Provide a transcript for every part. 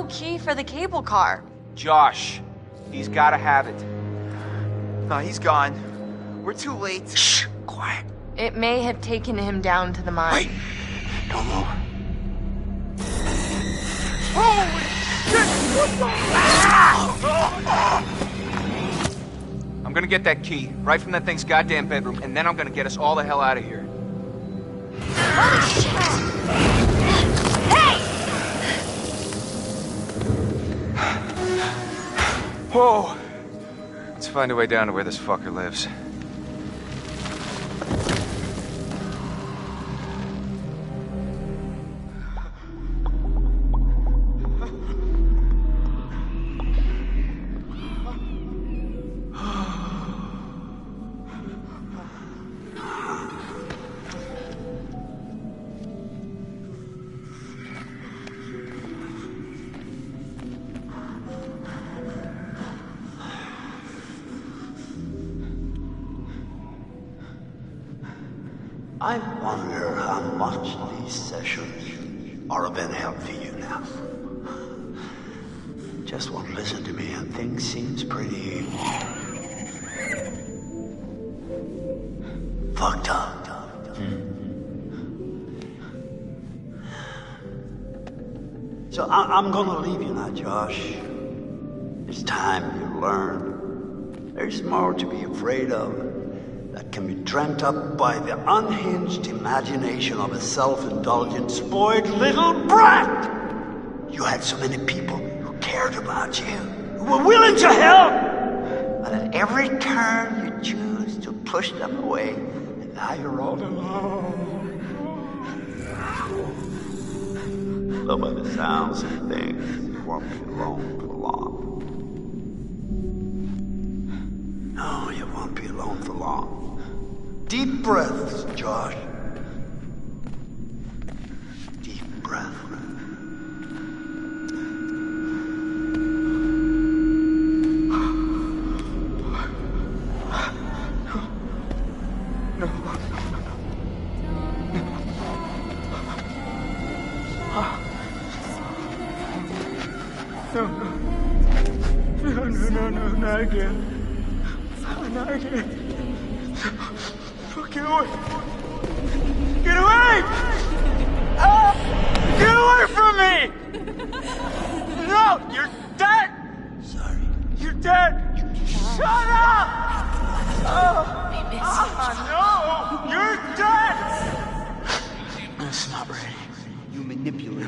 key for the cable car. Josh, he's gotta have it. No, he's gone. We're too late. Shh! Quiet. It may have taken him down to the mine. Wait! Don't move. Holy shit! What the? I'm gonna get that key right from that thing's goddamn bedroom, and then I'm gonna get us all the hell out of here. Holy shit! Hey! Whoa! Let's find a way down to where this fucker lives. I wonder how much these sessions are of any help to you now. Just won't listen to me and things seems pretty fucked up. So I'm gonna leave you now, Josh. It's time you learn. There's more to be afraid of that can be dreamt up by the unhinged imagination of a self-indulgent, spoiled little brat. You had so many people who cared about you, who were willing to help, but at every turn you choose to push them away, and now you're all alone. Though by the sounds of things, you won't be alone for long. No, you won't be alone for long. Deep breaths, Josh. Deep breath. No, not again. Not again. Get away! Get away! Get away from me! No, you're dead! Sorry. You're dead! Shut up! No! You're dead! It's not ready. You manipulate.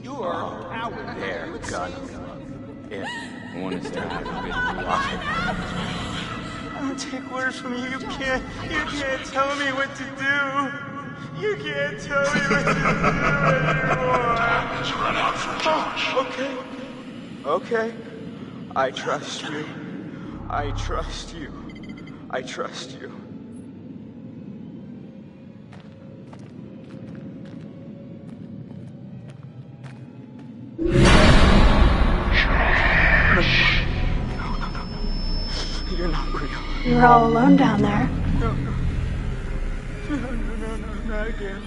You are a coward. There, got him. Yeah, one is down. I don't take orders from you. You can't tell me what to do. You can't tell me what to do anymore. Time has run out for Josh. Okay. I trust you. I trust you. I trust you. You're not real. You're all alone down there. No, not again.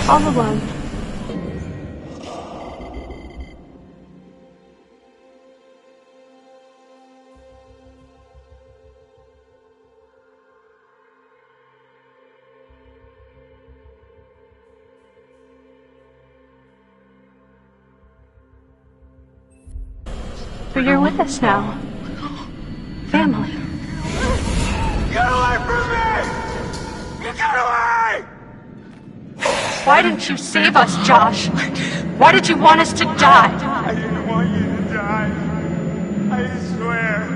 All alone. But you're with us now. Family. Get away from me! Get away! Why didn't you save us, Josh? Why did you want us to die? I didn't want you to die. I swear.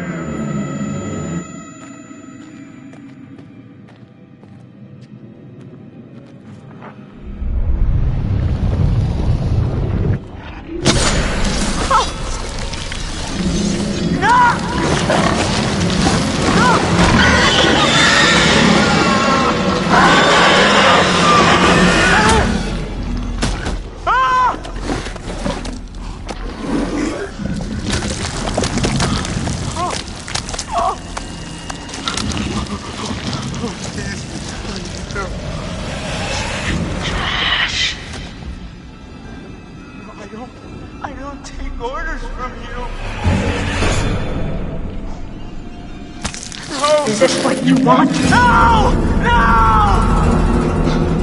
Is this what you want? No! No!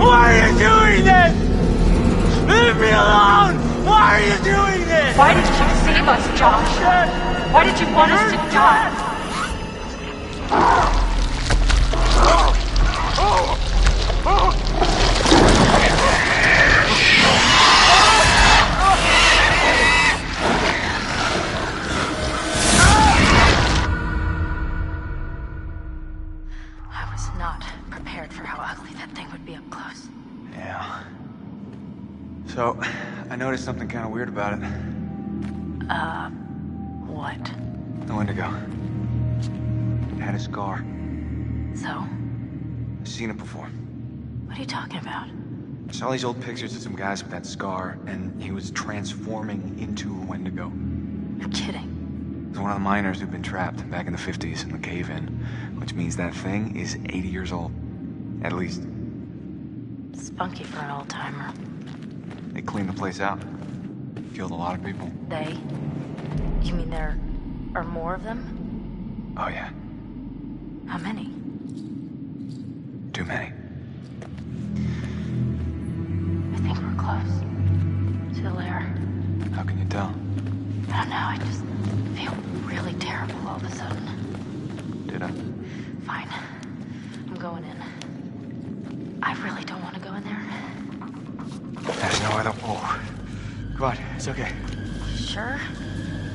Why are you doing this? Leave me alone! Why are you doing this? Why did you save us, Josh? Why did you want us to die? I was not prepared for how ugly that thing would be up close. Yeah. So, I noticed something kind of weird about it. What? The Wendigo. It had a scar. So? I've seen it before. What are you talking about? I saw these old pictures of some guys with that scar, and he was transforming into a Wendigo. You're kidding. It was one of the miners who'd been trapped back in the 50s in the cave-in, which means that thing is 80 years old. At least. Spunky for an old timer. They cleaned the place out. Killed a lot of people. They? You mean there are more of them? Oh yeah, How many? too many. I think we're close to the lair. How can you tell? I don't know, I just feel really terrible all of a sudden. Did I? Fine. I'm going in. I really don't want to go in there. There's no other. Oh. Come on, it's okay. Sure?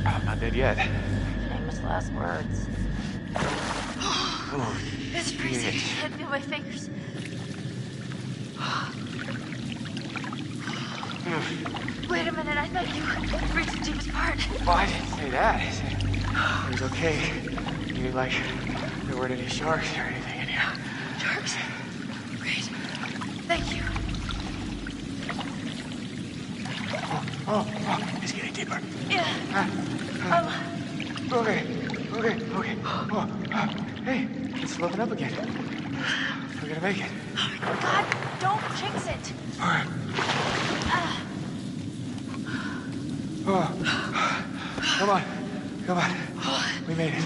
I'm not dead yet. Famous last words. Oh, It's freezing. I can't feel my fingers. Wait a minute, I thought you reached the deepest part. well, I didn't say that. I said it was okay. You like, there weren't any sharks or anything in here. Sharks? Great. Thank you. Oh, it's getting deeper. Yeah. Okay. Hey, it's slowing up again. We're gonna make it. God, don't jinx it. All right. Come on. We made it.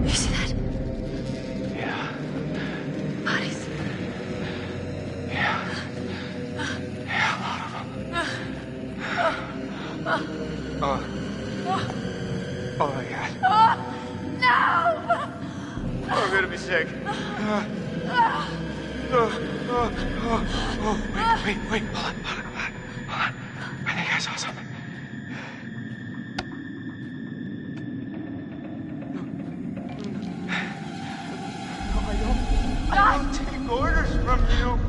You see that? Yeah. Bodies. Yeah, a lot of them. Oh my God. No! I'm gonna be sick. Wait, hold on. I think I saw something. I don't take orders from you.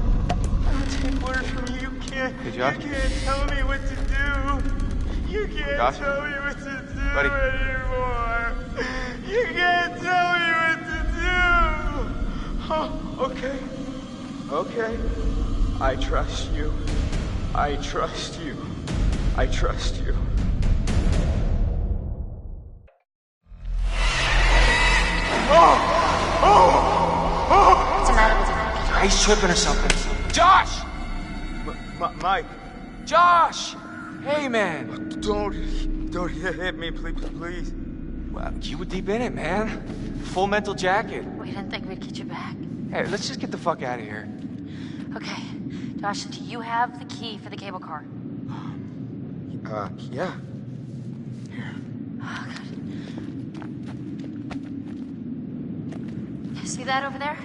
I don't take orders from you. Hey, Josh? You can't tell me what to do. You can't Josh? tell me what to do Buddy? anymore. You can't tell me what to do. Oh, okay. I trust you. I trust you. What's the matter with him? He's tripping or something. Josh! Mike, Josh! Hey, man. don't hit me, please. Well, you were deep in it, man. Full mental jacket. We didn't think we'd get you back. Hey, let's just get the fuck out of here. Okay. Josh, do you have the key for the cable car? Yeah. Oh, good. You see that over there?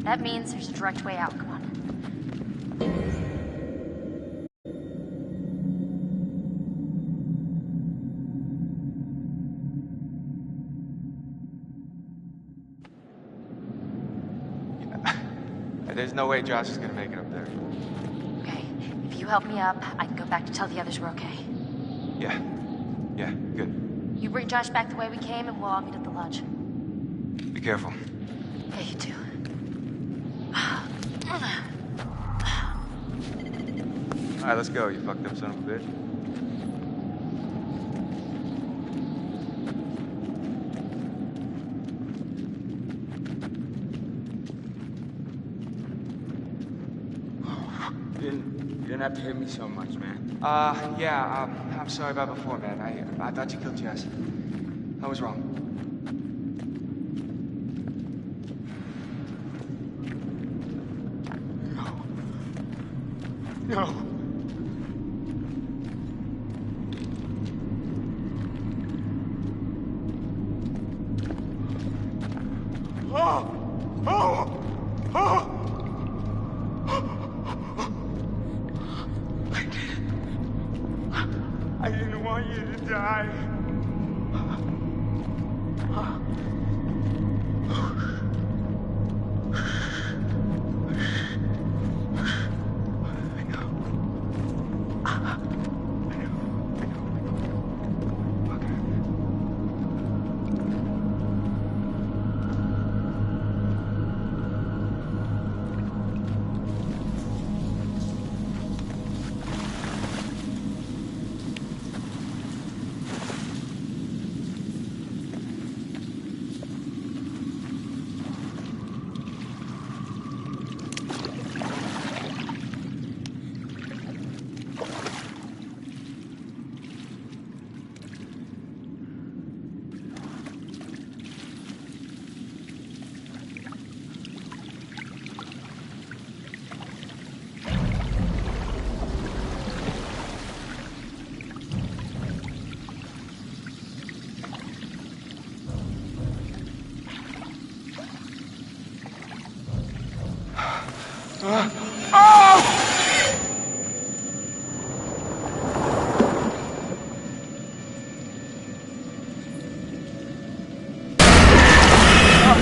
That means there's a direct way out. Come on. There's no way Josh is gonna make it up there. Okay. If you help me up, I can go back to tell the others we're okay. Yeah, good. You bring Josh back the way we came, and we'll all meet at the lodge. Be careful. Yeah, you too. Alright, let's go, you fucked up son of a bitch. You didn't have to hit me so much, man. Yeah, I'm sorry about before, man. I thought you killed Jess. I was wrong. No. Oh! Oh! Oh! I didn't want you to die.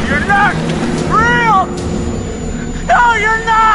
You're not real! No, you're not!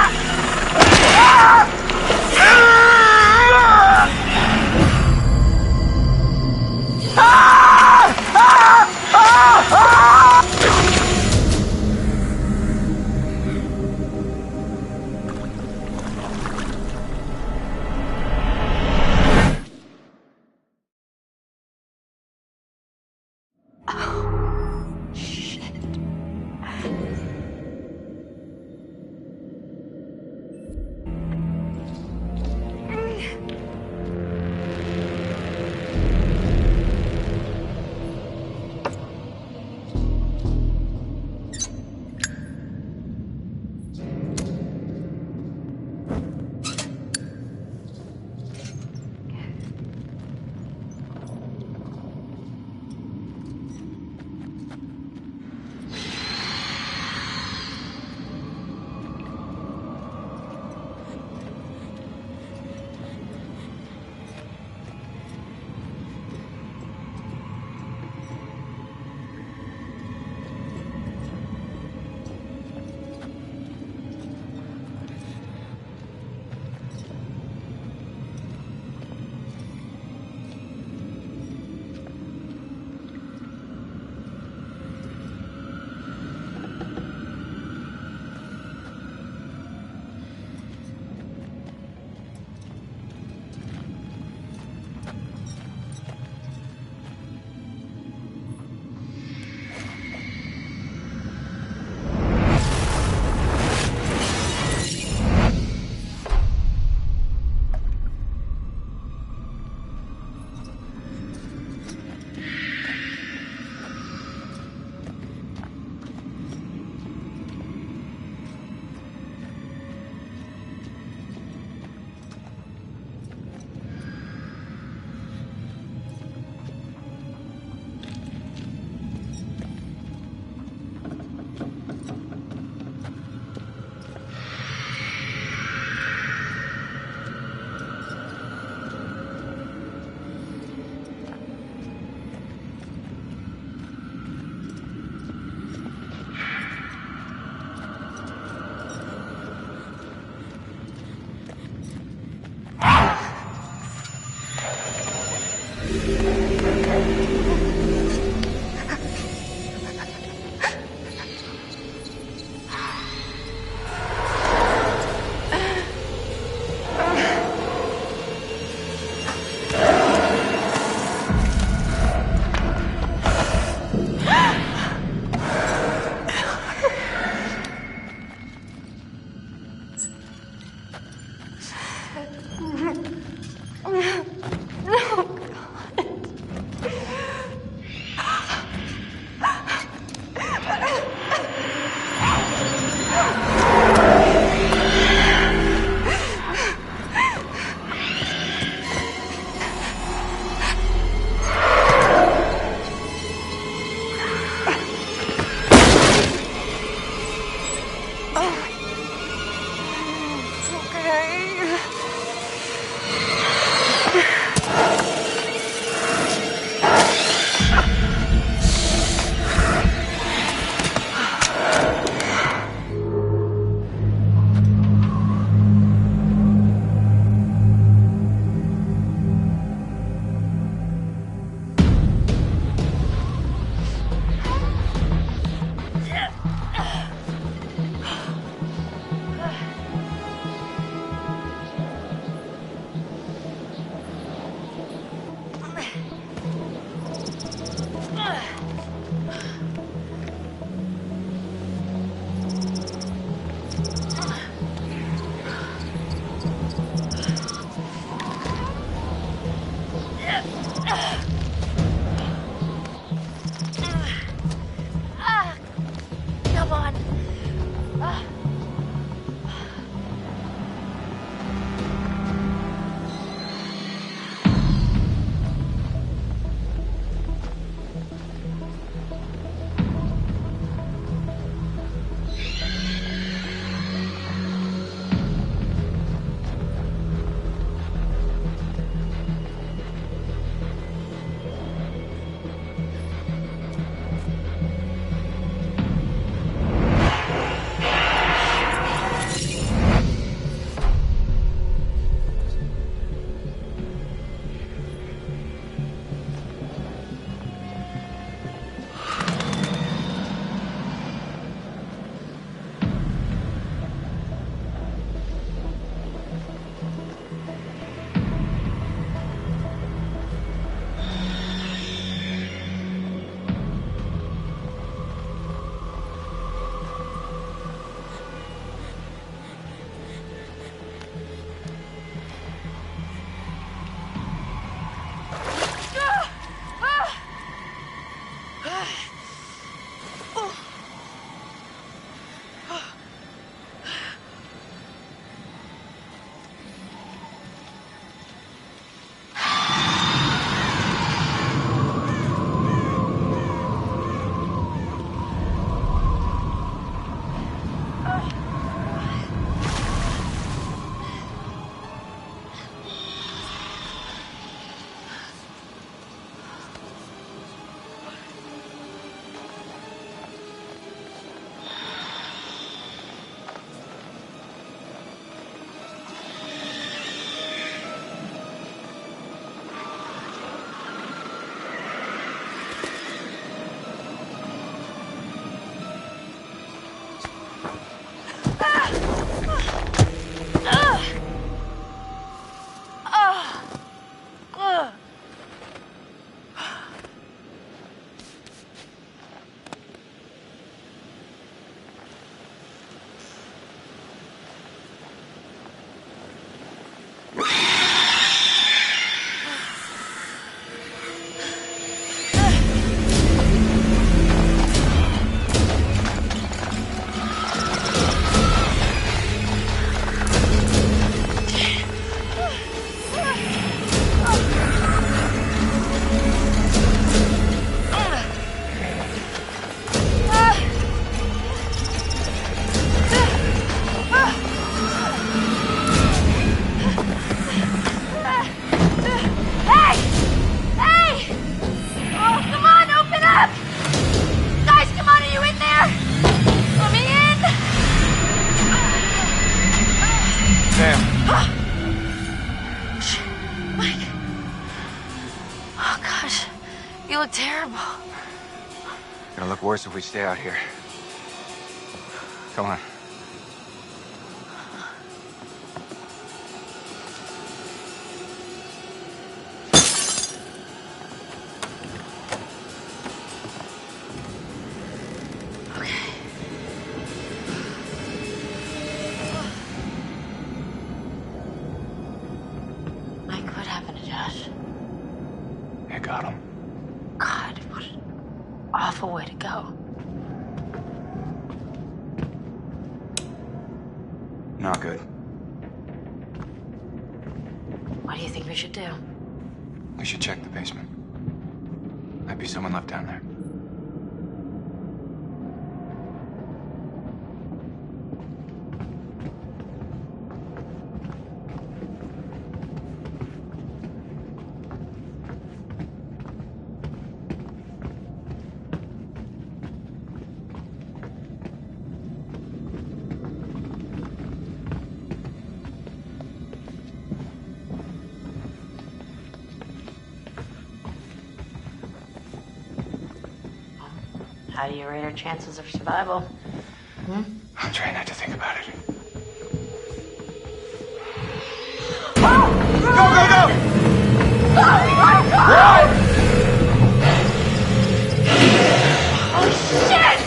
Sam. Mike. Oh, gosh. You look terrible. Gonna look worse if we stay out here. Come on. Got him. God, what an awful way to go. Not good. What do you think we should do? We should check the basement. Might be someone left down there. How do you rate our chances of survival? I'm trying not to think about it. Go, go, go! Oh my God! Oh shit!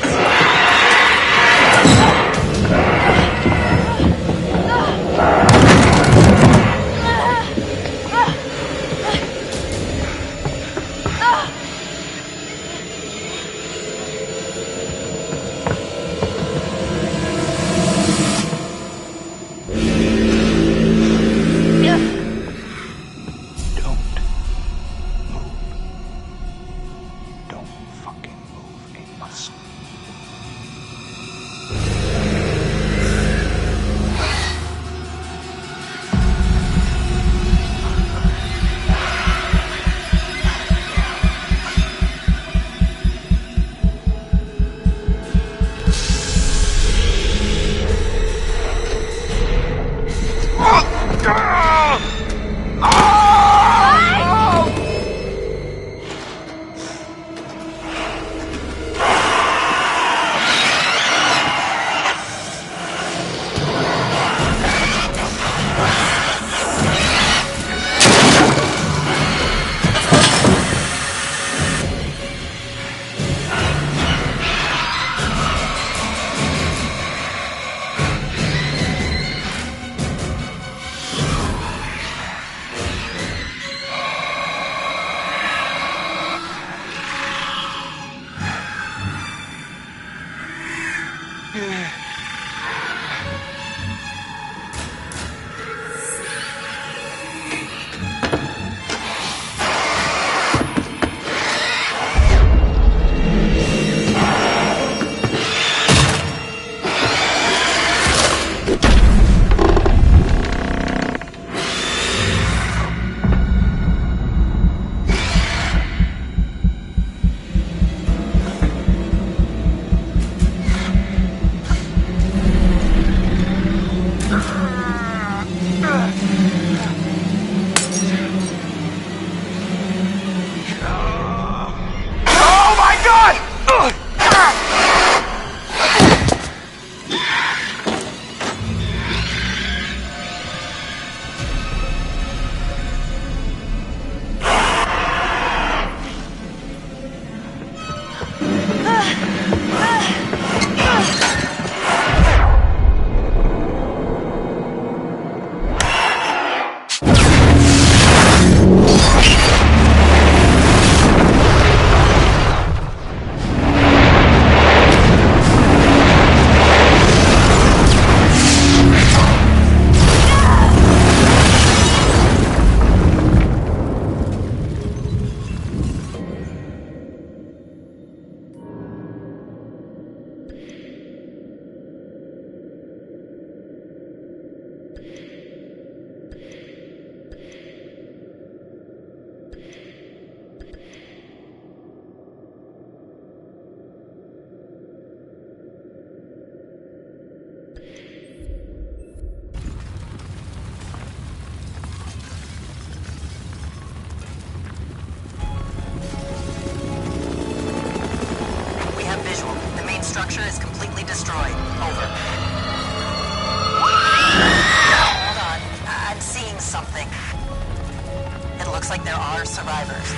like there are survivors.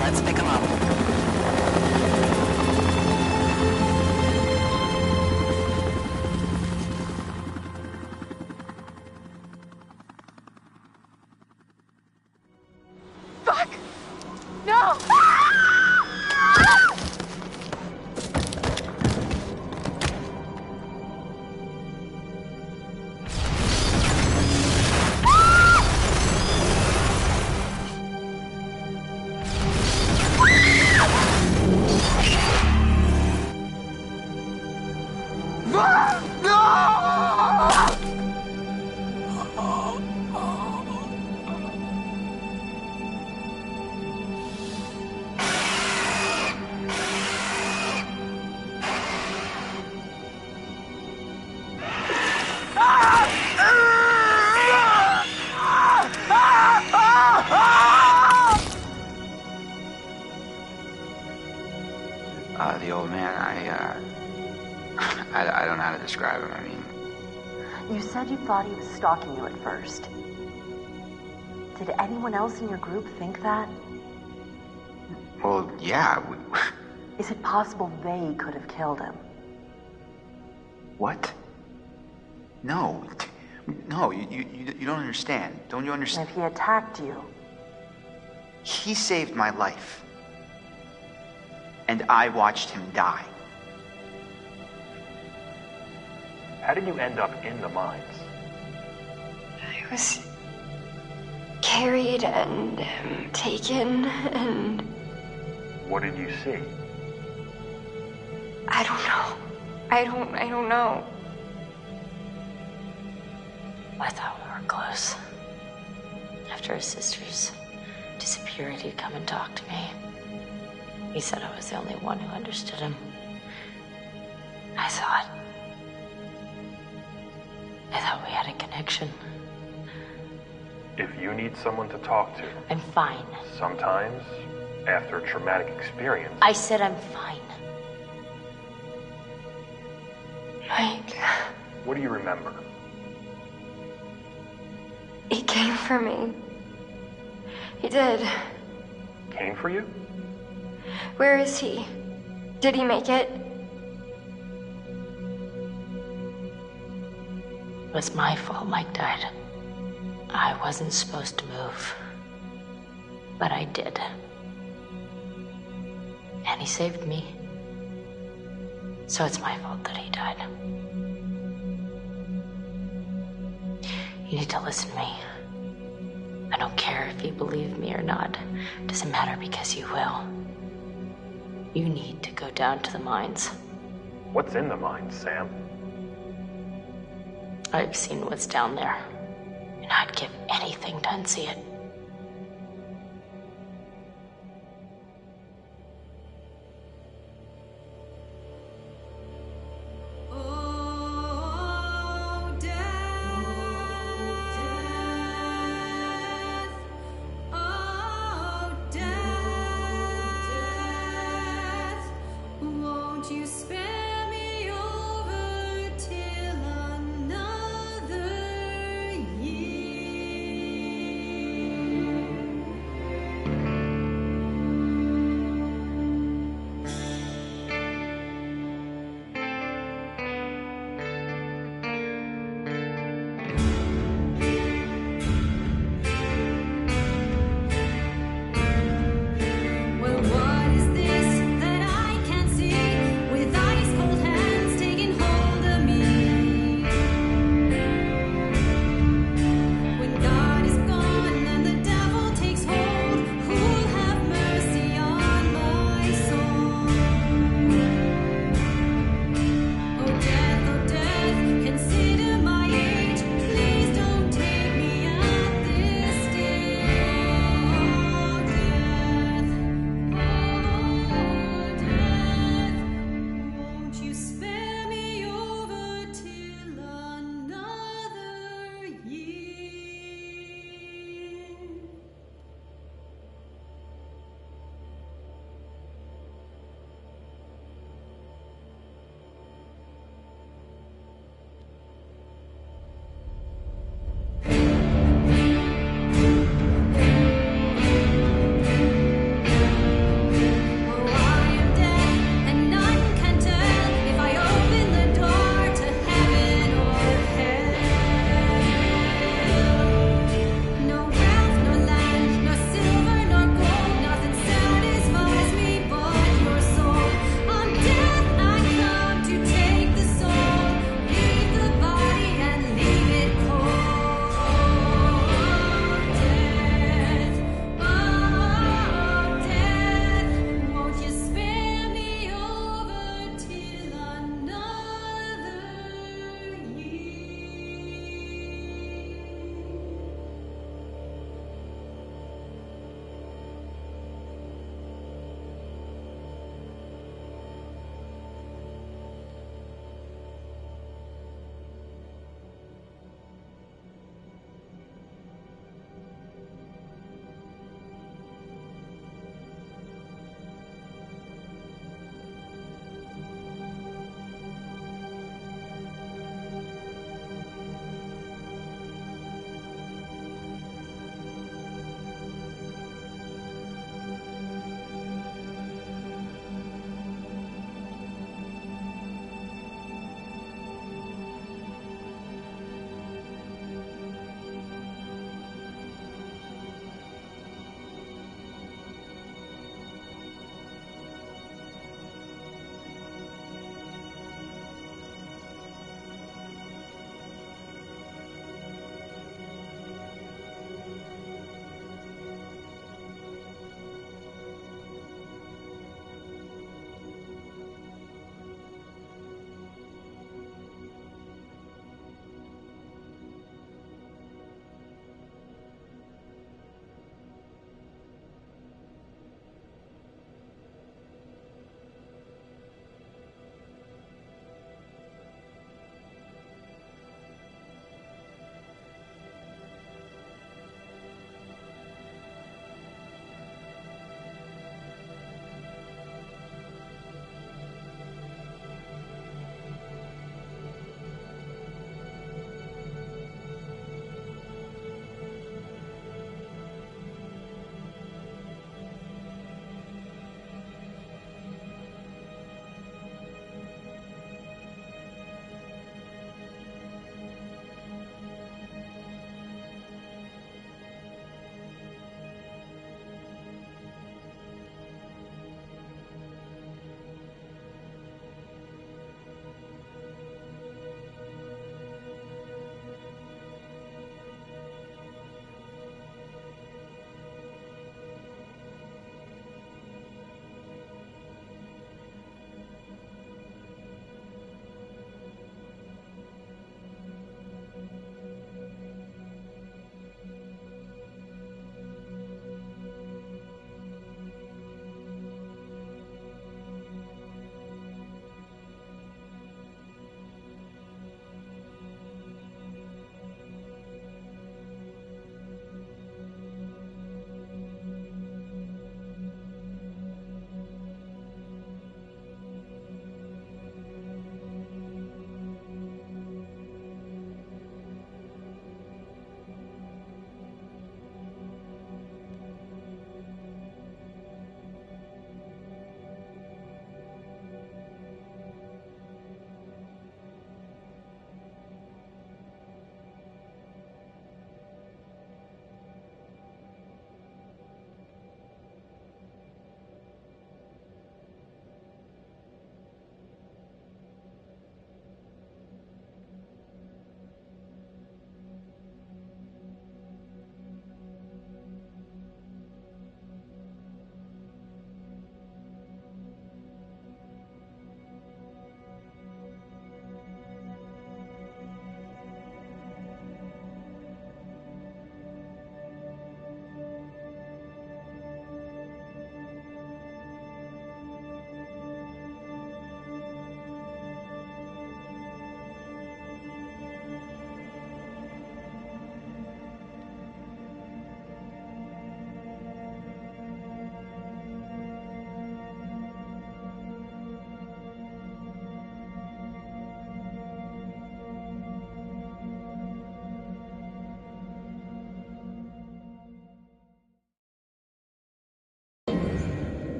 Let's pick them up. Fuck! No! The old man, I don't know how to describe him. I mean, You said you thought he was stalking you at first. Did anyone else in your group think that? well, yeah. Is it possible they could have killed him? What? No. No, you don't understand. Don't you And understand? if he attacked you, He saved my life. And I watched him die. How did you end up in the mines? I was carried and taken, and What did you see? I don't know. I don't know. I thought we were close. After his sisters disappeared, he'd come and talk to me. He said I was the only one who understood him. I thought we had a connection. If you need someone to talk to, I'm fine. sometimes, after a traumatic experience, I said I'm fine. Mike, what do you remember? he came for me. He did. Came for you? Where is he? Did he make it? It was my fault Mike died. I wasn't supposed to move. But I did. And he saved me. So it's my fault that he died. You need to listen to me. I don't care if you believe me or not. Doesn't matter because you will. You need to go down to the mines. What's in the mines, Sam? I've seen what's down there. And I'd give anything to unsee it.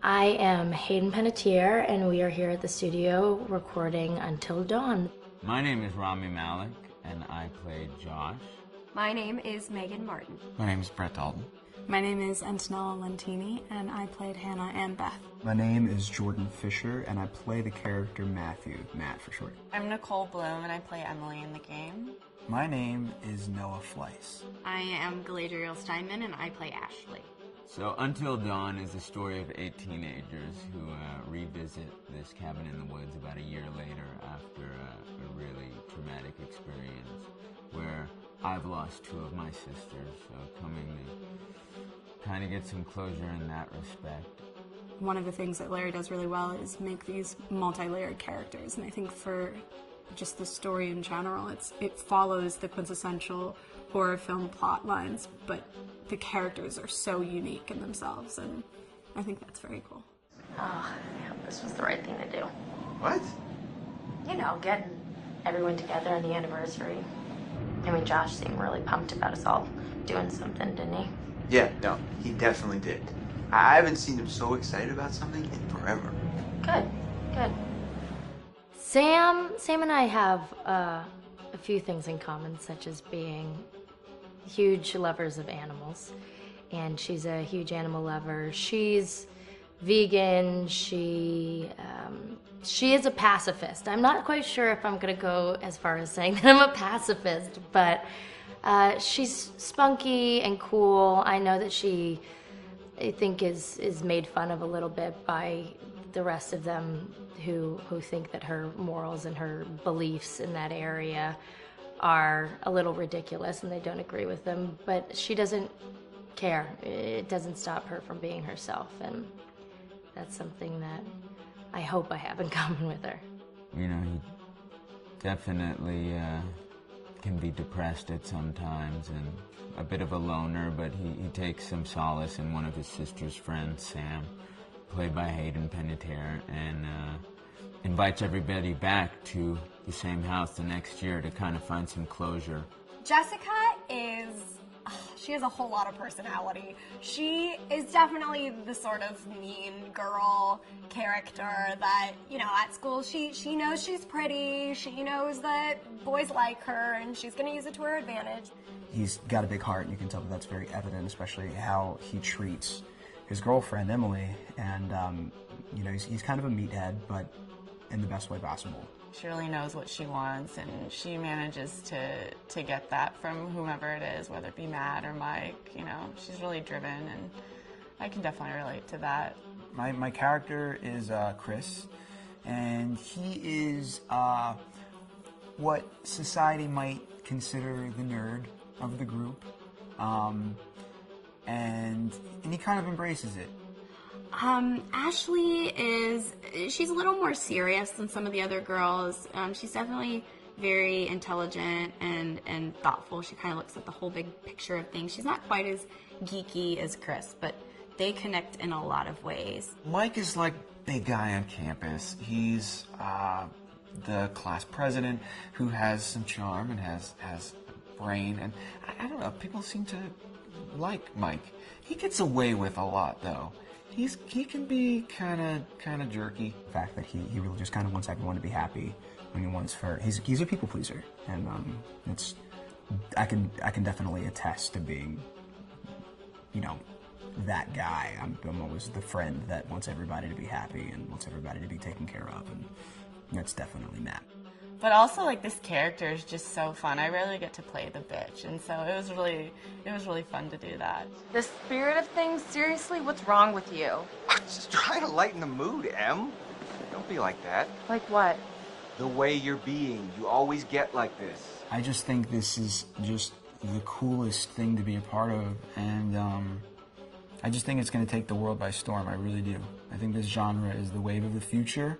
I am Hayden Panettiere, and we are here at the studio recording Until Dawn. My name is Rami Malek, and I play Josh. My name is Megan Martin. My name is Brett Dalton. My name is Antonella Lentini, and I played Hannah and Beth. My name is Jordan Fisher, and I play the character Matthew, Matt for short. I'm Nicole Bloom, and I play Emily in the game. My name is Noah Fleiss. I am Galadriel Steinman, and I play Ashley. So Until Dawn is the story of 8 teenagers who revisit this cabin in the woods about a year later after a really traumatic experience where I've lost 2 of my sisters, so coming to kind of get some closure in that respect. One of the things that Larry does really well is make these multi-layered characters, and I think for just the story in general, it follows the quintessential horror film plot lines, but the characters are so unique in themselves, and I think that's very cool. Oh, yeah, this was the right thing to do. What? You know, getting everyone together on the anniversary. I mean, Josh seemed really pumped about us all doing something, didn't he? Yeah, no, he definitely did. I haven't seen him so excited about something in forever. Good, good. Sam and I have a few things in common, such as being huge lovers of animals, and she's a huge animal lover. She's vegan. She is a pacifist. I'm not quite sure if I'm gonna go as far as saying that I'm a pacifist, but she's spunky and cool. I know that she, I think, is made fun of a little bit by the rest of them who think that her morals and her beliefs in that area are a little ridiculous and they don't agree with them, but she doesn't care. It doesn't stop her from being herself, and that's something that I hope I have in common with her. You know, he definitely can be depressed at some times and a bit of a loner, but he takes some solace in one of his sister's friends, Sam, played by Hayden Panettiere, and invites everybody back to the same house the next year to kind of find some closure. Jessica she has a whole lot of personality. She is definitely the sort of mean girl character that, you know, at school she knows she's pretty, she knows that boys like her, and she's gonna use it to her advantage. He's got a big heart, and you can tell that that's very evident, especially how he treats his girlfriend, Emily, and, you know, he's kind of a meathead, but in the best way possible. She really knows what she wants, and she manages to get that from whomever it is, whether it be Matt or Mike. You know, she's really driven, and I can definitely relate to that. My character is Chris, and he is what society might consider the nerd of the group, and he kind of embraces it. Ashley she's a little more serious than some of the other girls. She's definitely very intelligent and thoughtful. She kind of looks at the whole big picture of things. She's not quite as geeky as Chris, but they connect in a lot of ways. Mike is like big guy on campus. He's the class president who has some charm and has brain, and I don't know, people seem to like Mike. He gets away with a lot, though. He can be kind of jerky. The fact that he really just kind of wants everyone to be happy when he wants he's a people pleaser, and I can definitely attest to being, you know, that guy. I'm always the friend that wants everybody to be happy and wants everybody to be taken care of, and that's definitely Matt. But also, like, this character is just so fun. I rarely get to play the bitch, and so it was really fun to do that. The spirit of things, seriously, what's wrong with you? I'm just trying to lighten the mood, Em. Don't be like that. Like what? The way you're being. You always get like this. I just think this is just the coolest thing to be a part of, and I just think it's going to take the world by storm. I really do. I think this genre is the wave of the future,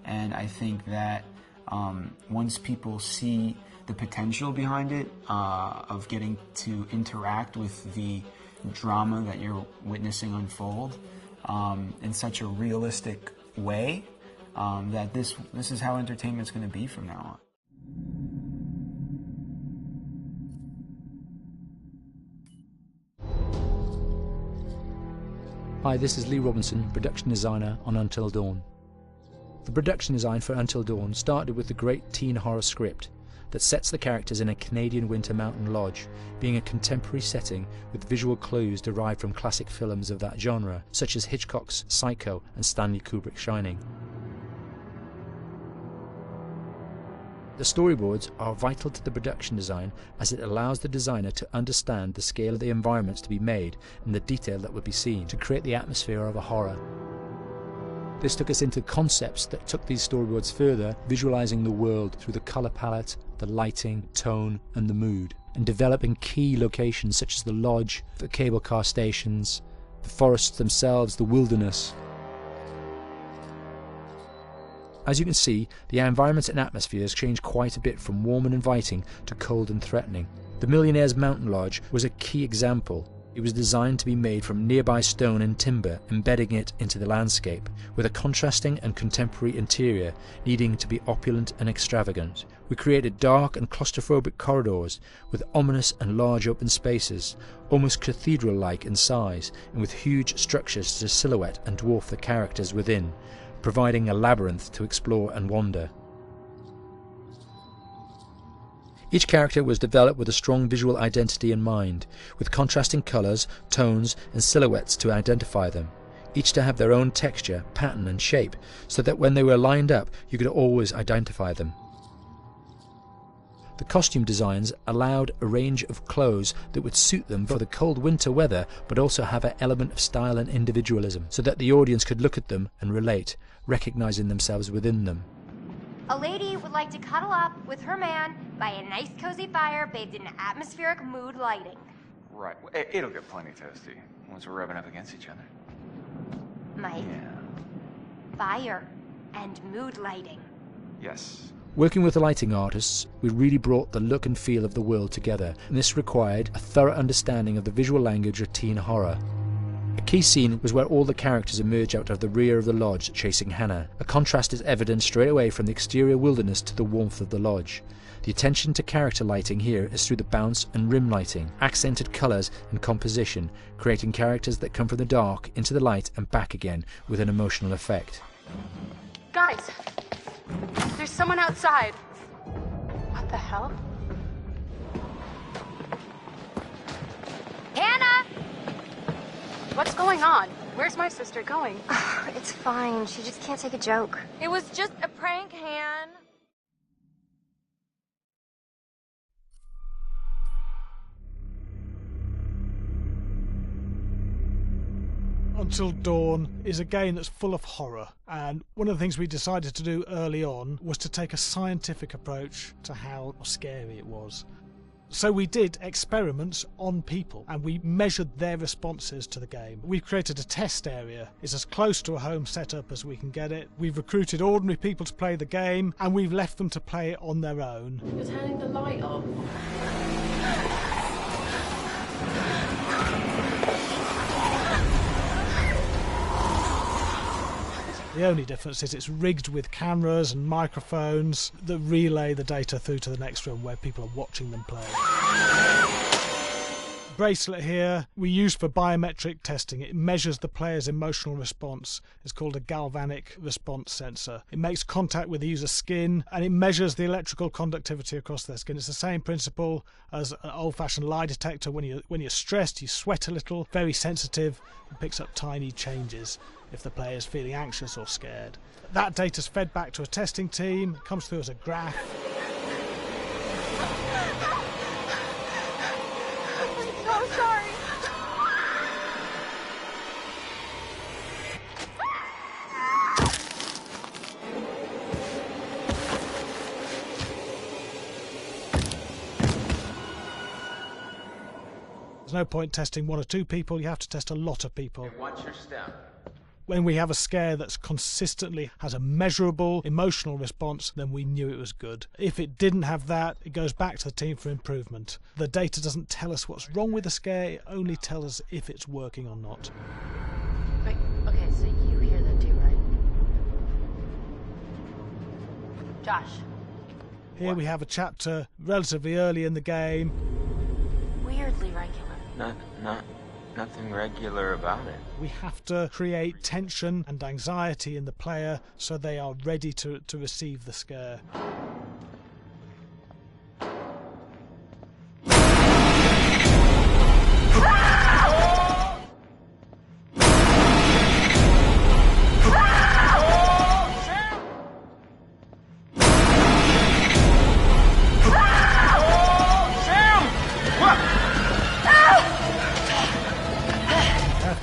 and I think that once people see the potential behind it, of getting to interact with the drama that you're witnessing unfold in such a realistic way, that this is how entertainment's going to be from now on. Hi, this is Lee Robinson, production designer on Until Dawn. The production design for Until Dawn started with the great teen horror script that sets the characters in a Canadian winter mountain lodge, being a contemporary setting with visual clues derived from classic films of that genre, such as Hitchcock's Psycho and Stanley Kubrick's Shining. The storyboards are vital to the production design as it allows the designer to understand the scale of the environments to be made and the detail that would be seen to create the atmosphere of a horror. This took us into concepts that took these storyboards further, visualizing the world through the color palette, the lighting, tone and the mood, and developing key locations such as the lodge, the cable car stations, the forests themselves, the wilderness. As you can see, the environments and atmospheres change quite a bit from warm and inviting to cold and threatening. The Millionaire's Mountain Lodge was a key example. It was designed to be made from nearby stone and timber, embedding it into the landscape, with a contrasting and contemporary interior needing to be opulent and extravagant. We created dark and claustrophobic corridors with ominous and large open spaces, almost cathedral-like in size, and with huge structures to silhouette and dwarf the characters within, providing a labyrinth to explore and wander. Each character was developed with a strong visual identity in mind, with contrasting colours, tones and silhouettes to identify them, each to have their own texture, pattern and shape, so that when they were lined up you could always identify them. The costume designs allowed a range of clothes that would suit them for the cold winter weather, but also have an element of style and individualism, so that the audience could look at them and relate, recognizing themselves within them. A lady would like to cuddle up with her man by a nice cozy fire bathed in atmospheric mood lighting. Right. It'll get plenty toasty once we're rubbing up against each other. Mike, fire and mood lighting. Yes. Working with the lighting artists, we really brought the look and feel of the world together, and this required a thorough understanding of the visual language of teen horror. A key scene was where all the characters emerge out of the rear of the lodge chasing Hannah. A contrast is evident straight away from the exterior wilderness to the warmth of the lodge. The attention to character lighting here is through the bounce and rim lighting, accented colours and composition, creating characters that come from the dark into the light and back again with an emotional effect. Guys, there's someone outside. What the hell? Hannah! What's going on? Where's my sister going? It's fine. She just can't take a joke. It was just a prank, Han. Until Dawn is a game that's full of horror, and one of the things we decided to do early on was to take a scientific approach to how scary it was. So we did experiments on people and we measured their responses to the game. We've created a test area. It's as close to a home setup as we can get it. We've recruited ordinary people to play the game and we've left them to play it on their own. You're turning the light off. The only difference is it's rigged with cameras and microphones that relay the data through to the next room where people are watching them play. Bracelet here we use for biometric testing. It measures the player's emotional response. It's called a galvanic response sensor. It makes contact with the user's skin and it measures the electrical conductivity across their skin. It's the same principle as an old-fashioned lie detector. When you're stressed, you sweat a little, very sensitive, and picks up tiny changes if the player is feeling anxious or scared. That data's fed back to a testing team, comes through as a graph. I'm so sorry. There's no point testing one or two people, you have to test a lot of people. Hey, watch your step. When we have a scare that's consistently has a measurable emotional response, then we knew it was good. If it didn't have that, it goes back to the team for improvement. The data doesn't tell us what's wrong with the scare, it only tells us if it's working or not. Wait, okay, so you hear that too, right? Josh. Here we have a chapter relatively early in the game. Weirdly regular. nothing regular about it. We have to create tension and anxiety in the player so they are ready to receive the scare.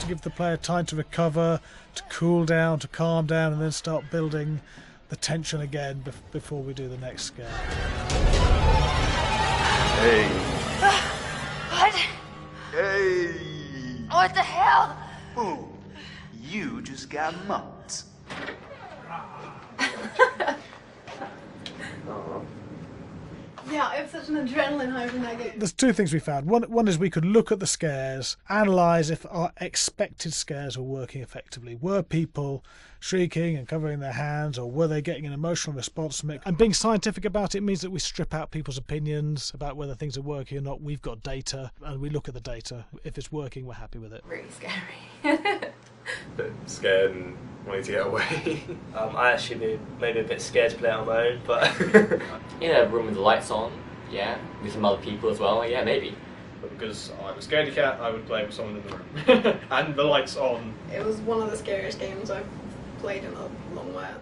Give the player time to recover, to cool down, to calm down, and then start building the tension again before we do the next scare. Hey. What? Hey. What the hell? Ooh, you just got mugged. Yeah, I have such an adrenaline high from that game. There's two things we found. One is we could look at the scares, analyse if our expected scares were working effectively. Were people shrieking and covering their hands, or were they getting an emotional response from it? And being scientific about it means that we strip out people's opinions about whether things are working or not. We've got data, and we look at the data. If it's working, we're happy with it. Really scary. Bit scared and wanting to get away. I actually be maybe a bit scared to play on my own, but in a room with the lights on, yeah, with some other people as well, yeah, maybe. But because I'm a scaredy cat, I would play with someone in the room. And the lights on. It was one of the scariest games I've played in a long while.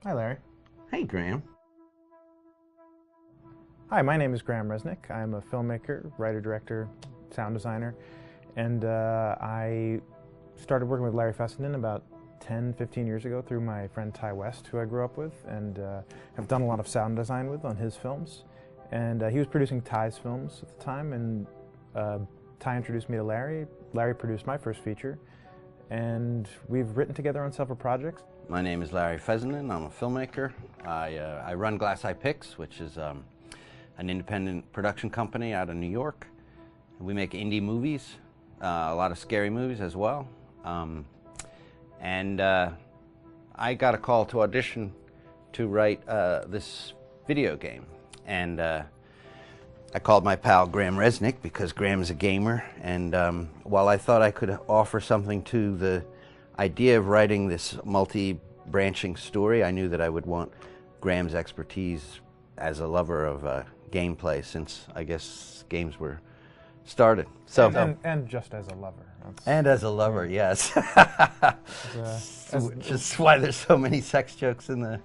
Hi, Larry. Hey, Graham. Hi, my name is Graham Resnick. I'm a filmmaker, writer, director, sound designer, and I started working with Larry Fessenden about 10, 15 years ago through my friend Ty West, who I grew up with, and have done a lot of sound design with on his films. And he was producing Ty's films at the time, and Ty introduced me to Larry. Larry produced my first feature, and we've written together on several projects. My name is Larry Fessenden. I'm a filmmaker. I run Glass Eye Pix, which is an independent production company out of New York. We make indie movies, a lot of scary movies as well. And I got a call to audition to write this video game. And I called my pal Graham Resnick because Graham's a gamer. And while I thought I could offer something to the idea of writing this multi-branching story, I knew that I would want Graham's expertise as a lover of gameplay, since I guess games were started. So and just as a lover. And as a lover, yes. Which is why there's so many sex jokes in the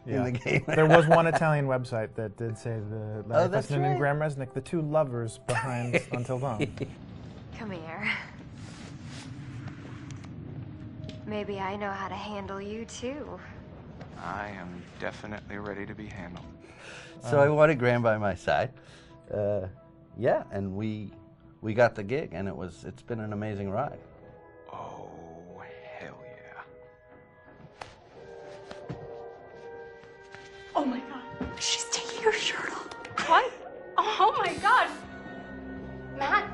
game. There was one Italian website that did say the Larry that's Fessenden and right. Graham Resnick, the two lovers behind Until Dawn. Come here. Maybe I know how to handle you too. I am definitely ready to be handled. So I wanted Graham by my side. Yeah, and we got the gig, and it's been an amazing ride. Oh, hell yeah. Oh my god. She's taking her shirt off. What? Oh my god. Matt,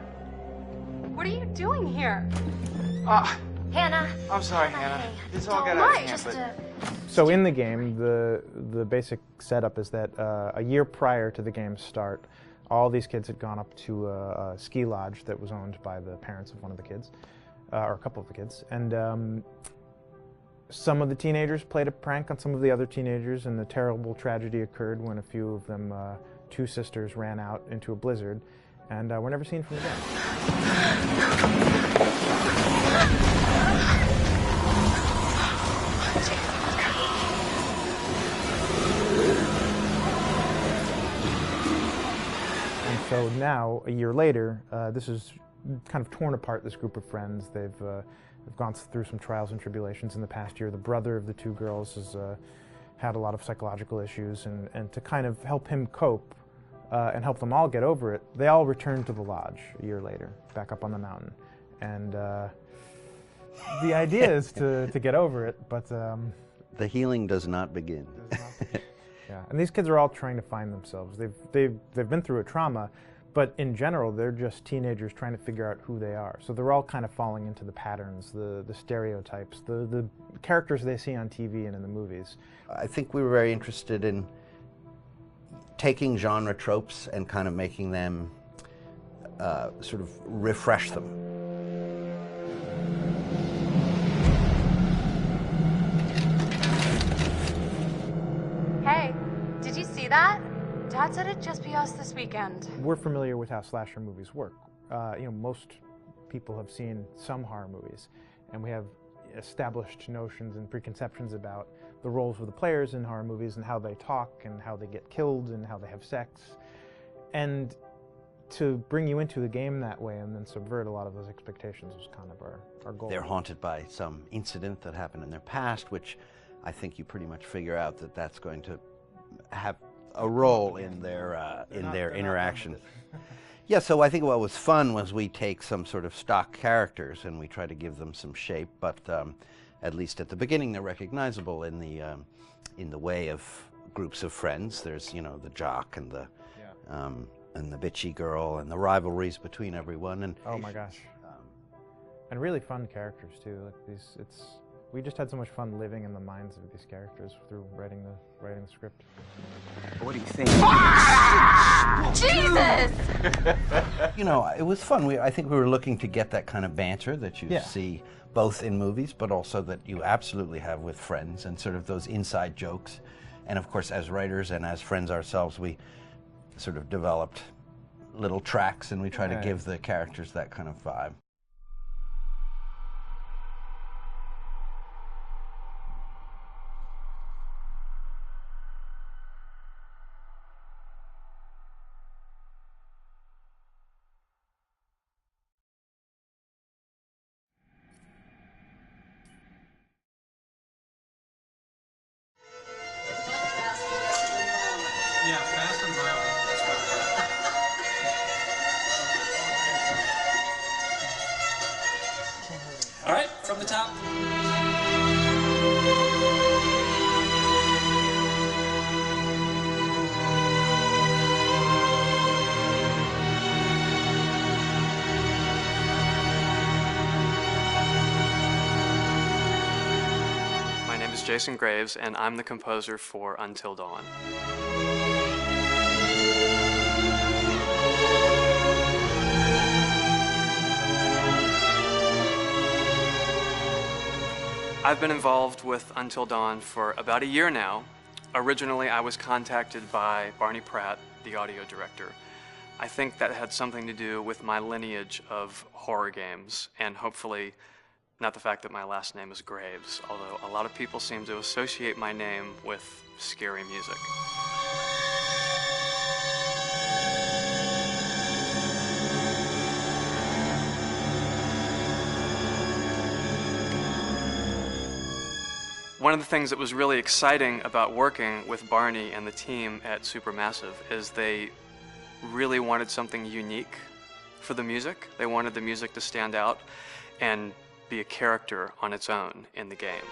what are you doing here? Hannah. I'm sorry, Hannah. This all got Don't out of mind, hand, just but... So in the game, the basic setup is that a year prior to the game's start, all these kids had gone up to a ski lodge that was owned by the parents of one of the kids, or a couple of the kids, and some of the teenagers played a prank on some of the other teenagers, and the terrible tragedy occurred when a few of them, two sisters, ran out into a blizzard, and were never seen from again. So now, a year later, this is kind of torn apart, this group of friends. They've gone through some trials and tribulations in the past year. The brother of the two girls has had a lot of psychological issues, and to kind of help him cope and help them all get over it, they all returned to the lodge a year later, back up on the mountain. And the idea is to get over it, but... the healing does not begin. Yeah, and these kids are all trying to find themselves. They've been through a trauma, but in general, they're just teenagers trying to figure out who they are. So they're all kind of falling into the patterns, the stereotypes, the characters they see on TV and in the movies. I think we were very interested in taking genre tropes and kind of making them sort of refresh them. Hey, did you see that? Dad said it'd just be us this weekend. We're familiar with how slasher movies work. Most people have seen some horror movies, and we have established notions and preconceptions about the roles of the players in horror movies and how they talk and how they get killed and how they have sex. And to bring you into the game that way and then subvert a lot of those expectations was kind of our goal. They're haunted by some incident that happened in their past, which I think you pretty much figure out that that's going to have a role in their interaction. Yeah, so I think what was fun was we take some sort of stock characters and we try to give them some shape, but at least at the beginning they're recognizable in the way of groups of friends. There's the jock and the bitchy girl and the rivalries between everyone. And oh my gosh, and really fun characters too. Like we just had so much fun living in the minds of these characters through writing the script. What do you think? Jesus! It was fun. I think we were looking to get that kind of banter that you see both in movies, but also that you absolutely have with friends, and sort of those inside jokes. And of course, as writers and as friends ourselves, we sort of developed little tracks, and we try to give the characters that kind of vibe. All right, from the top. My name is Jason Graves, and I'm the composer for Until Dawn. I've been involved with Until Dawn for about a year now. Originally, I was contacted by Barney Pratt, the audio director. I think that had something to do with my lineage of horror games, and hopefully not the fact that my last name is Graves, although a lot of people seem to associate my name with scary music. One of the things that was really exciting about working with Barney and the team at Supermassive is they really wanted something unique for the music. They wanted the music to stand out and be a character on its own in the game.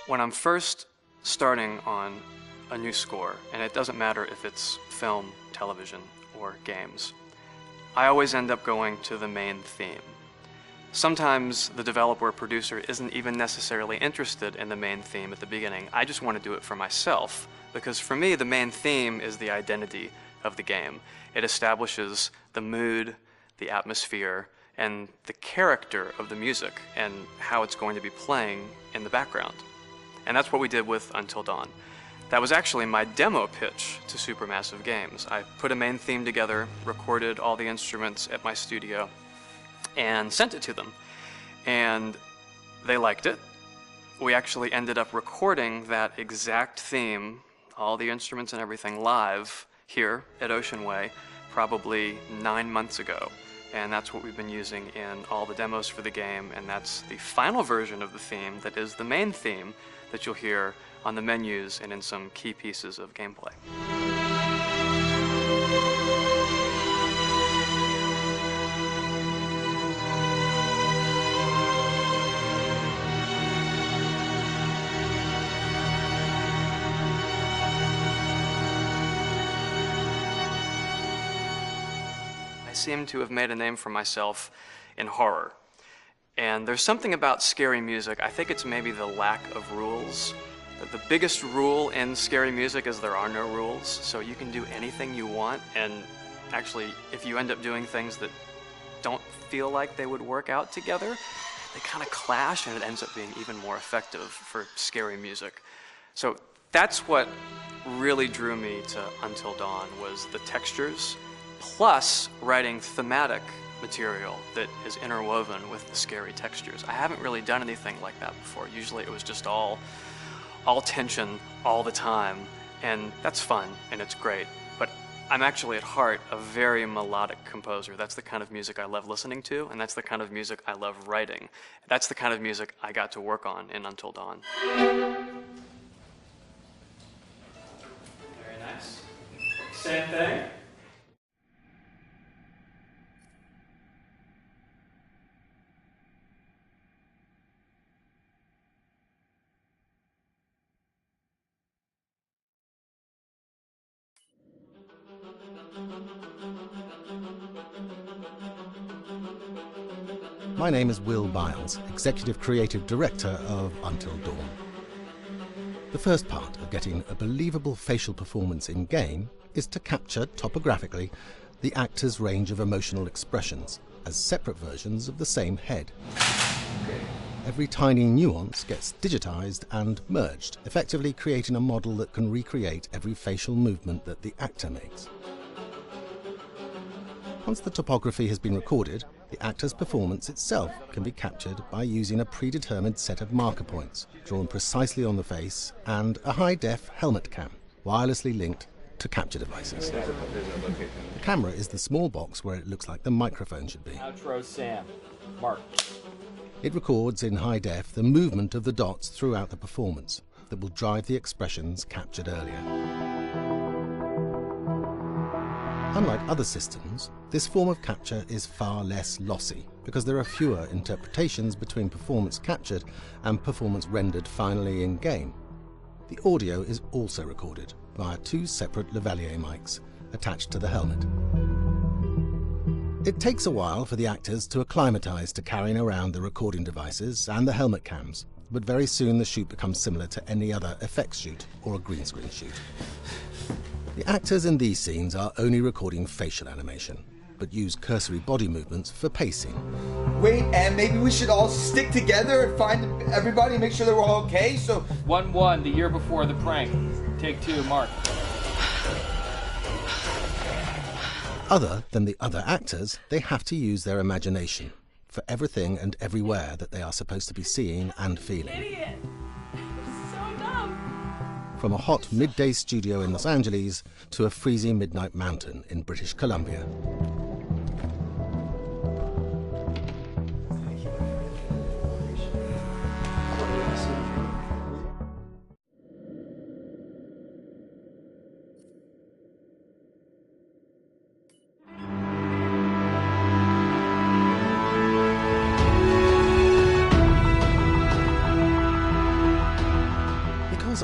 When I'm first starting on a new score, and it doesn't matter if it's film, television, or games, I always end up going to the main theme. Sometimes the developer or producer isn't even necessarily interested in the main theme at the beginning. I just want to do it for myself, because for me, the main theme is the identity of the game. It establishes the mood, the atmosphere, and the character of the music, and how it's going to be playing in the background. And that's what we did with Until Dawn. That was actually my demo pitch to Supermassive Games. I put a main theme together, recorded all the instruments at my studio, and sent it to them. And they liked it. We actually ended up recording that exact theme, all the instruments and everything, live here at Ocean Way, probably 9 months ago. And that's what we've been using in all the demos for the game, and that's the final version of the theme that is the main theme that you'll hear on the menus and in some key pieces of gameplay. I seem to have made a name for myself in horror. And there's something about scary music, I think it's maybe the lack of rules. The biggest rule in scary music is there are no rules, so you can do anything you want, and actually, if you end up doing things that don't feel like they would work out together, they kind of clash, and it ends up being even more effective for scary music. So that's what really drew me to Until Dawn, was the textures, plus writing thematic material that is interwoven with the scary textures. I haven't really done anything like that before. Usually it was just all tension all the time, and that's fun and it's great. But I'm actually at heart a very melodic composer. That's the kind of music I love listening to, and that's the kind of music I love writing. That's the kind of music I got to work on in Until Dawn. Very nice. Same thing. My name is Will Biles, Executive Creative Director of Until Dawn. The first part of getting a believable facial performance in-game is to capture, topographically, the actor's range of emotional expressions as separate versions of the same head. Every tiny nuance gets digitized and merged, effectively creating a model that can recreate every facial movement that the actor makes. Once the topography has been recorded, the actor's performance itself can be captured by using a predetermined set of marker points, drawn precisely on the face, and a high-def helmet cam, wirelessly linked to capture devices. The camera is the small box where it looks like the microphone should be. Outro Sam. Mark. It records in high def the movement of the dots throughout the performance that will drive the expressions captured earlier. Unlike other systems, this form of capture is far less lossy because there are fewer interpretations between performance captured and performance rendered finally in-game. The audio is also recorded via 2 separate lavalier mics attached to the helmet. It takes a while for the actors to acclimatise to carrying around the recording devices and the helmet cams, but very soon the shoot becomes similar to any other effects shoot or a green screen shoot. The actors in these scenes are only recording facial animation, but use cursory body movements for pacing. Wait, and maybe we should all stick together and find everybody and make sure they're all okay, so... 1-1, the year before the prank. Take 2, Mark. Other than the other actors, they have to use their imagination for everything and everywhere that they are supposed to be seeing and feeling. Idiot! So dumb! From a hot midday studio in Los Angeles to a freezing midnight mountain in British Columbia.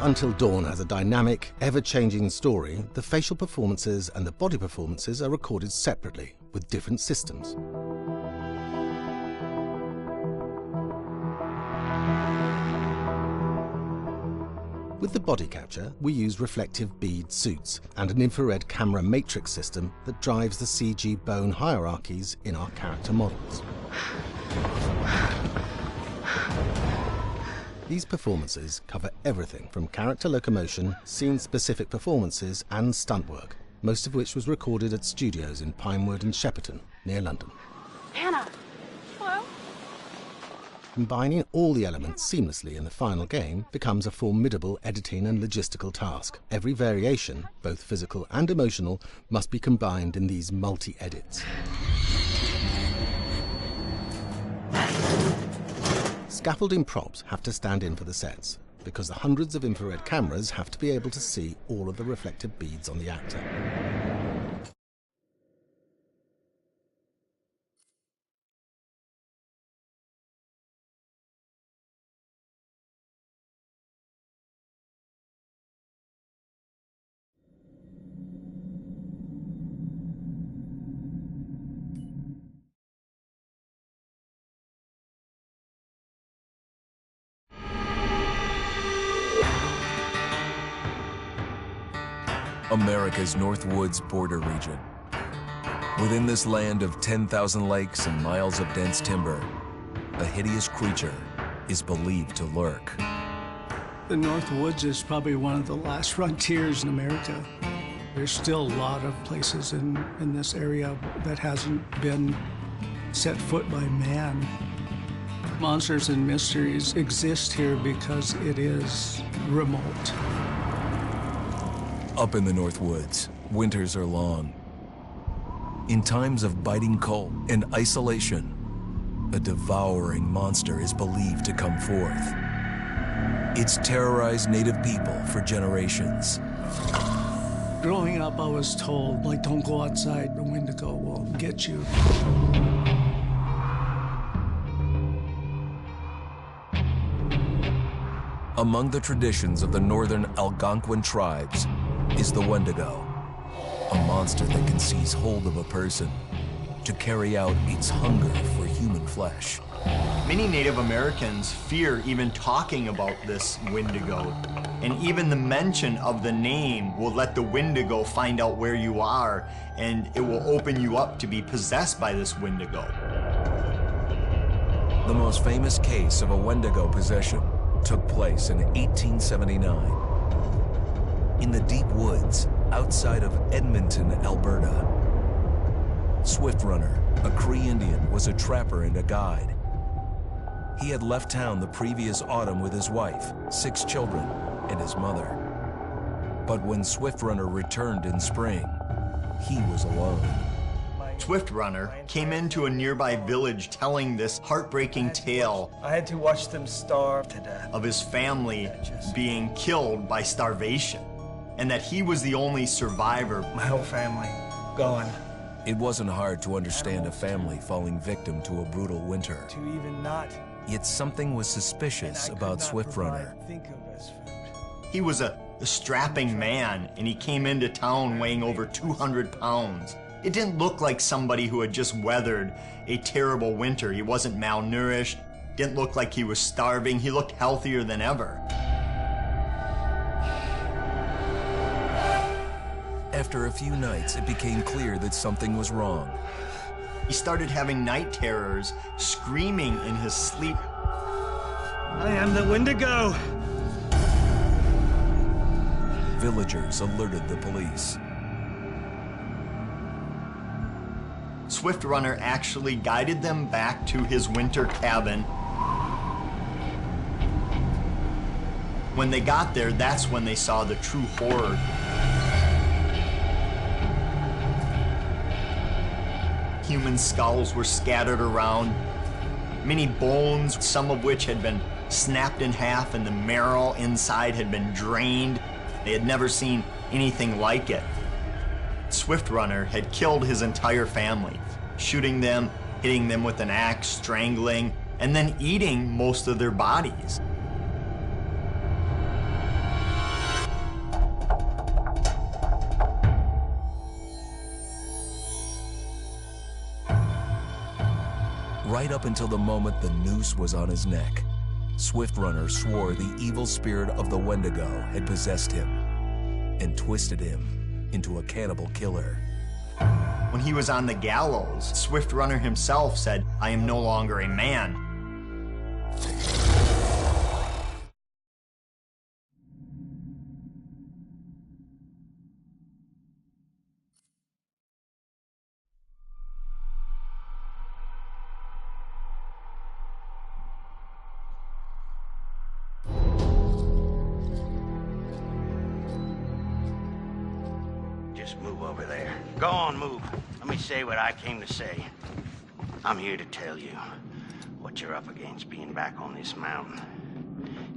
Until Dawn has a dynamic, ever-changing story, the facial performances and the body performances are recorded separately, with different systems. With the body capture, we use reflective bead suits and an infrared camera matrix system that drives the CG bone hierarchies in our character models. These performances cover everything from character locomotion, scene-specific performances and stunt work, most of which was recorded at studios in Pinewood and Shepperton, near London. Hannah! Hello? Combining all the elements seamlessly in the final game becomes a formidable editing and logistical task. Every variation, both physical and emotional, must be combined in these multi-edits. Scaffolding props have to stand in for the sets, because the hundreds of infrared cameras have to be able to see all of the reflective beads on the actor. America's Northwoods border region. Within this land of 10,000 lakes and miles of dense timber, a hideous creature is believed to lurk. The Northwoods is probably one of the last frontiers in America. There's still a lot of places in this area that hasn't been set foot by man. Monsters and mysteries exist here because it is remote. Up in the Northwoods, winters are long. In times of biting cold and isolation, a devouring monster is believed to come forth. It's terrorized native people for generations. Growing up, I was told, like, don't go outside, the Wendigo will get you. Among the traditions of the northern Algonquin tribes is the Wendigo, a monster that can seize hold of a person to carry out its hunger for human flesh. Many Native Americans fear even talking about this Wendigo, and even the mention of the name will let the Wendigo find out where you are, and it will open you up to be possessed by this Wendigo. The most famous case of a Wendigo possession took place in 1879. In the deep woods outside of Edmonton, Alberta. Swift Runner, a Cree Indian, was a trapper and a guide. He had left town the previous autumn with his wife, 6 children, and his mother. But when Swift Runner returned in spring, he was alone. My Swift Runner came into a nearby village telling this heartbreaking tale. I had to watch them starve to death. Of his family being killed by starvation, and that he was the only survivor. My whole family gone. It wasn't hard to understand a family falling victim to a brutal winter. To even not. Yet something was suspicious about Swift Runner. He was a strapping man, and he came into town weighing over 200 pounds. It didn't look like somebody who had just weathered a terrible winter. He wasn't malnourished, didn't look like he was starving. He looked healthier than ever. After a few nights, it became clear that something was wrong. He started having night terrors, screaming in his sleep. I am the Wendigo! Villagers alerted the police. Swift Runner actually guided them back to his winter cabin. When they got there, that's when they saw the true horror. Human skulls were scattered around, many bones, some of which had been snapped in half and the marrow inside had been drained. They had never seen anything like it. Swift Runner had killed his entire family, shooting them, hitting them with an axe, strangling, and then eating most of their bodies. Right up until the moment the noose was on his neck, Swift Runner swore the evil spirit of the Wendigo had possessed him and twisted him into a cannibal killer. When he was on the gallows, Swift Runner himself said, "I am no longer a man." Just move over there. Go on, move. Let me say what I came to say. I'm here to tell you what you're up against being back on this mountain.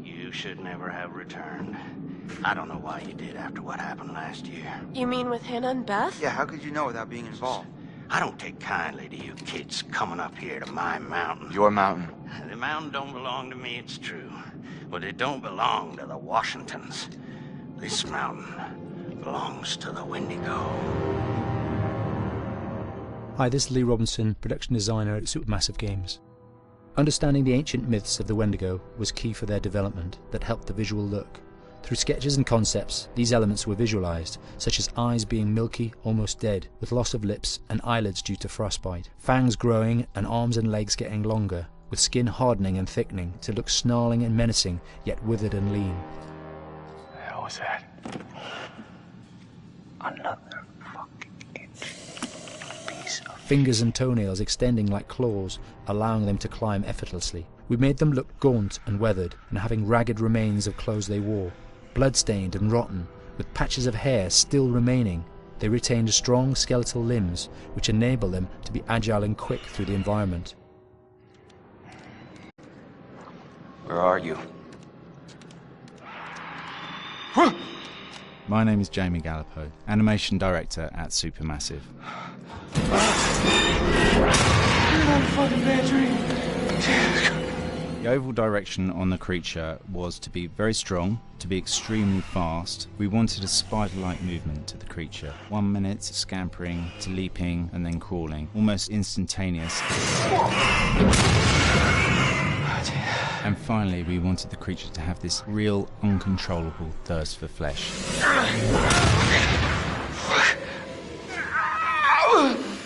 You should never have returned. I don't know why you did after what happened last year. You mean with Hannah and Beth? Yeah, how could you know without being involved? I don't take kindly to you kids coming up here to my mountain. Your mountain. The mountain don't belong to me, it's true. But it don't belong to the Washingtons. This mountain belongs to the Wendigo. Hi, this is Lee Robinson, production designer at Supermassive Games. Understanding the ancient myths of the Wendigo was key for their development that helped the visual look. Through sketches and concepts, these elements were visualized, such as eyes being milky, almost dead, with loss of lips and eyelids due to frostbite, fangs growing and arms and legs getting longer, with skin hardening and thickening to look snarling and menacing, yet withered and lean. What the hell was that? Another fucking piece of... Fingers and toenails extending like claws, allowing them to climb effortlessly. We made them look gaunt and weathered, and having ragged remains of clothes they wore. Blood-stained and rotten, with patches of hair still remaining, they retained strong skeletal limbs, which enable them to be agile and quick through the environment. Where are you? My name is Jamie Gallipo, animation director at Supermassive. The overall direction on the creature was to be very strong, to be extremely fast. We wanted a spider-like movement to the creature. 1 minute scampering to leaping and then crawling, almost instantaneous. And finally, we wanted the creature to have this real, uncontrollable thirst for flesh.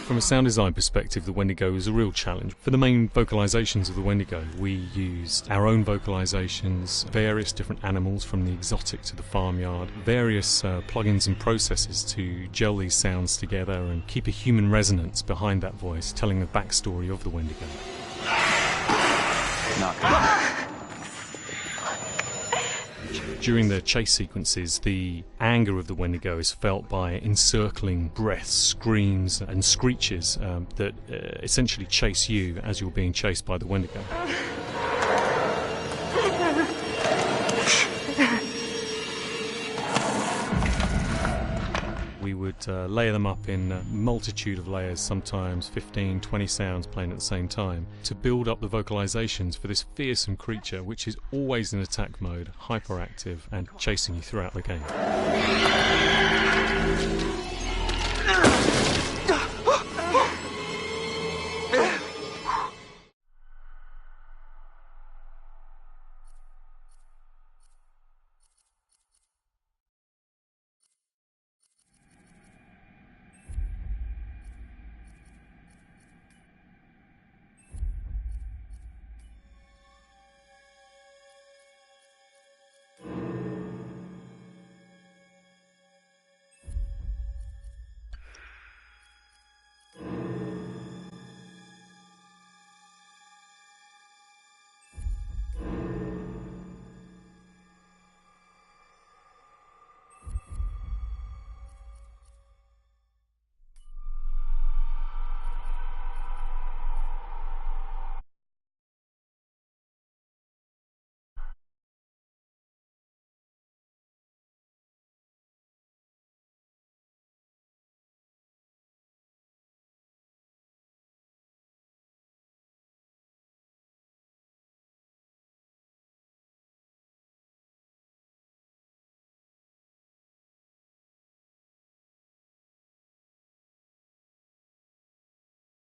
From a sound design perspective, the Wendigo is a real challenge. For the main vocalisations of the Wendigo, we used our own vocalisations, various different animals from the exotic to the farmyard, various plugins and processes to gel these sounds together and keep a human resonance behind that voice, telling the backstory of the Wendigo. During the chase sequences, the anger of the Wendigo is felt by encircling breaths, screams and screeches that essentially chase you as you're being chased by the Wendigo. We would layer them up in a multitude of layers, sometimes 15, 20 sounds playing at the same time, to build up the vocalizations for this fearsome creature which is always in attack mode, hyperactive and chasing you throughout the game.